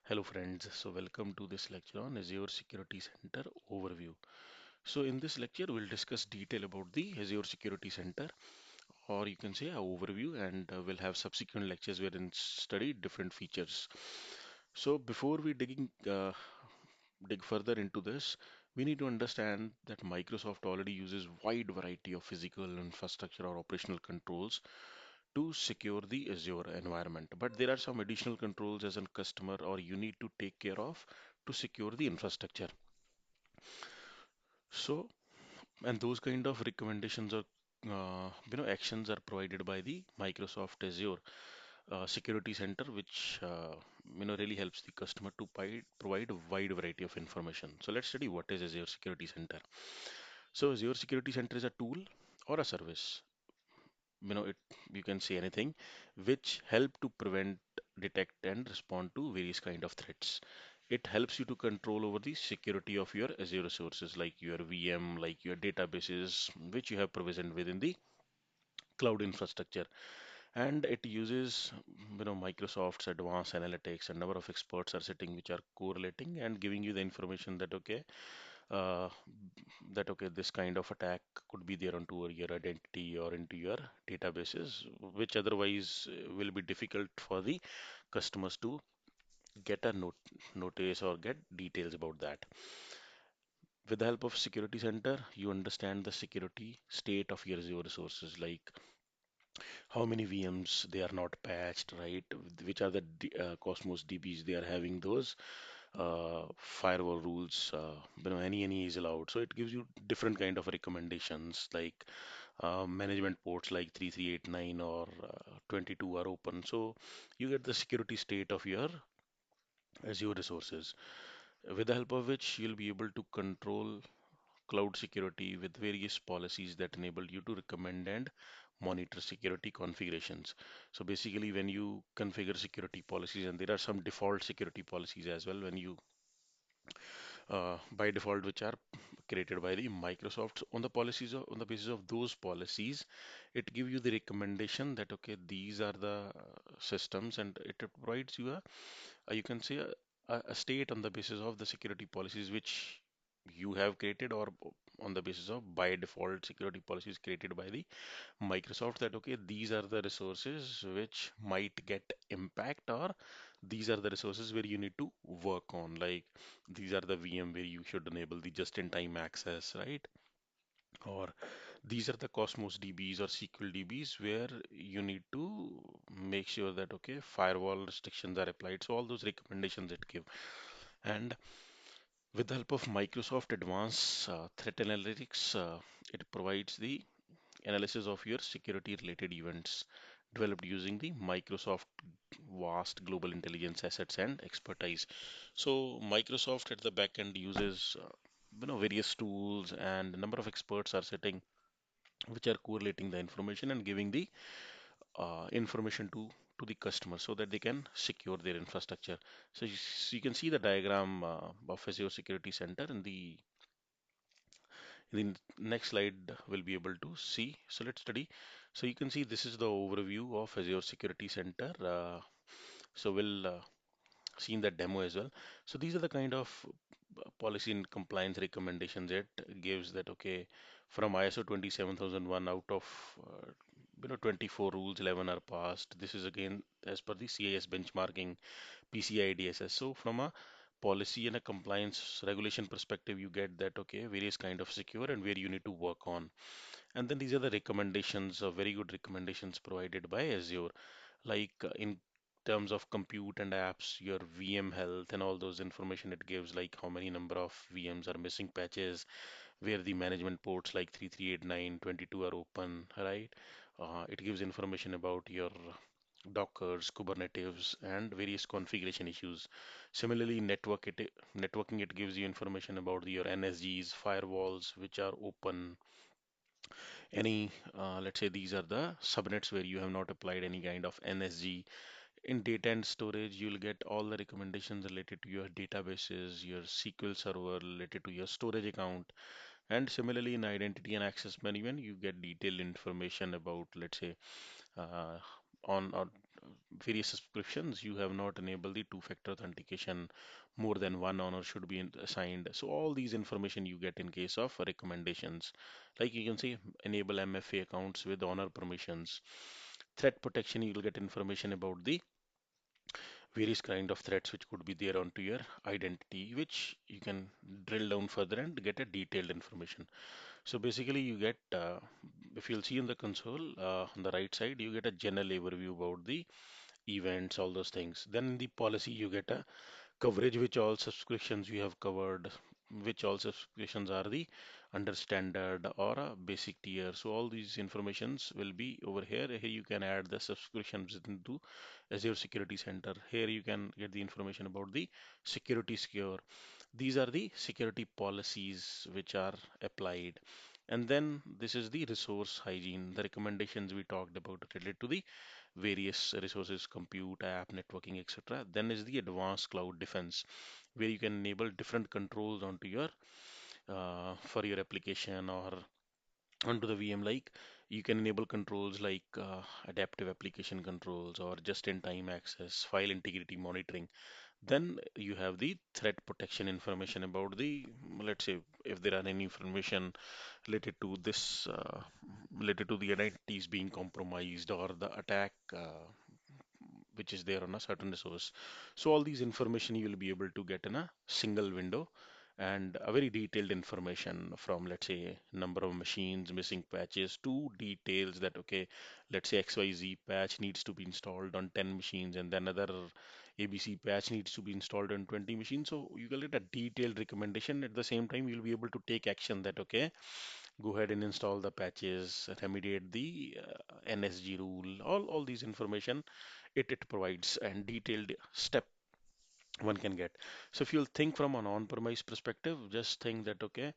Hello friends, so welcome to this lecture on Azure Security Center overview. So in this lecture we'll discuss detail about the Azure Security Center, or you can say a overview, and we'll have subsequent lectures wherein study different features. So before we dig further into this, we need to understand that Microsoft already uses wide variety of physical infrastructure or operational controls to secure the Azure environment. But there are some additional controls as a customer or you need to take care of to secure the infrastructure. So, and those kind of recommendations or actions are provided by the Microsoft Azure Security Center, which really helps the customer to provide a wide variety of information. So let's study what is Azure Security Center. So Azure Security Center is a tool or a service, it you can say anything, which help to prevent, detect and respond to various kind of threats. It helps you to control over the security of your Azure resources like your VM, like your databases which you have provisioned within the cloud infrastructure. And it uses Microsoft's advanced analytics, and number of experts are sitting which are correlating and giving you the information that uh, this kind of attack could be there onto your identity or into your databases, which otherwise will be difficult for the customers to get a notice or get details about that. With the help of Security Center, you understand the security state of your Azure resources, like how many VMs they are not patched, right? Which are the Cosmos DBs they are having those firewall rules, any is allowed. So it gives you different kind of recommendations like management ports like 3389 or 22 are open. So you get the security state of your Azure resources, with the help of which you'll be able to control cloud security with various policies that enable you to recommend and monitor security configurations. So basically, when you configure security policies, and there are some default security policies as well, when you by default, which are created by the Microsoft on the policies on the basis of those policies, it gives you the recommendation that okay, these are the systems, and it provides you you can say a state on the basis of the security policies which you have created, or on the basis of by default security policies created by the Microsoft, that okay, these are the resources which might get impact, or these are the resources where you need to work on, like these are the VM where you should enable the just-in-time access, right? Or these are the Cosmos DBs or SQL DBs where you need to make sure that okay, firewall restrictions are applied. So all those recommendations it give. And with the help of Microsoft Advanced Threat Analytics, it provides the analysis of your security related events developed using the Microsoft vast global intelligence assets and expertise. So Microsoft at the back end uses various tools, and a number of experts are sitting which are correlating the information and giving the information to the customer so that they can secure their infrastructure. So you can see the diagram of Azure Security Center in the next slide we'll be able to see. So let's study. So you can see this is the overview of Azure Security Center. So we'll see in that demo as well. So these are the kind of policy and compliance recommendations it gives, that okay, from ISO 27001 out of 24 rules, 11 are passed. This is again as per the CIS benchmarking, PCI DSS. So from a policy and a compliance regulation perspective, you get that okay, various kind of secure and where you need to work on. And then these are the recommendations, very good recommendations provided by Azure, like in terms of compute and apps, your VM health and all those information it gives, like how many number of VMs are missing patches, where the management ports like 3389, 22 are open, right? It gives information about your Dockers, Kubernetes, and various configuration issues. Similarly, networking, it gives you information about your NSGs, firewalls, which are open, any let's say these are the subnets where you have not applied any kind of NSG. In data and storage, you'll get all the recommendations related to your databases, your SQL server, related to your storage account. And similarly, in identity and access management, you get detailed information about, let's say, uh, on various subscriptions, you have not enabled the two-factor authentication. More than one owner should be assigned. So all these information you get in case of recommendations. Like you can see, enable MFA accounts with owner permissions. Threat protection, you will get information about the various kind of threats which could be there onto your identity, which you can drill down further and get a detailed information. So basically, you get, if you'll see in the console on the right side, you get a general overview about the events, all those things. Then in the policy, you get a coverage which all subscriptions you have covered, which all subscriptions are the under standard or a basic tier. So all these informations will be over here. Here you can add the subscriptions into Azure Security Center. Here you can get the information about the security score. These are the security policies which are applied. And then this is the resource hygiene, the recommendations we talked about related to the various resources, compute, app, networking, etc. Then is the advanced cloud defense, where you can enable different controls onto your for your application or onto the VM. Like you can enable controls like adaptive application controls or just-in-time access, file integrity monitoring. Then you have the threat protection information about the, let's say, if there are any information related to this, related to the identities being compromised or the attack which is there on a certain resource. So all these information you will be able to get in a single window and a very detailed information from, let's say, number of machines, missing patches, to details that, okay, let's say XYZ patch needs to be installed on 10 machines and then another ABC patch needs to be installed on 20 machines. So you will get a detailed recommendation. At the same time, you'll be able to take action that, okay, go ahead and install the patches, remediate the NSG rule, all these information it provides and detailed step one can get. So if you'll think from an on-premise perspective, just think that, okay,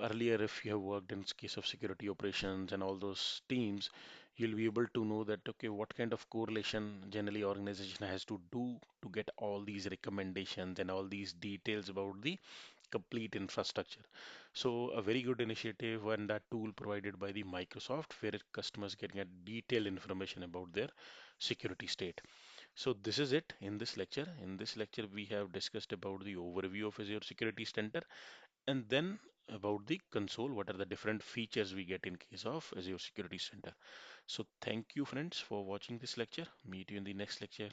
earlier if you have worked in case of security operations and all those teams, you'll be able to know that, okay, what kind of correlation generally organization has to do to get all these recommendations and all these details about the complete infrastructure. So a very good initiative and that tool provided by the Microsoft where customers can get detailed information about their security state. So this is it in this lecture. In this lecture, we have discussed about the overview of Azure Security Center and then about the console, what are the different features we get in case of Azure Security Center. So thank you friends for watching this lecture. Meet you in the next lecture.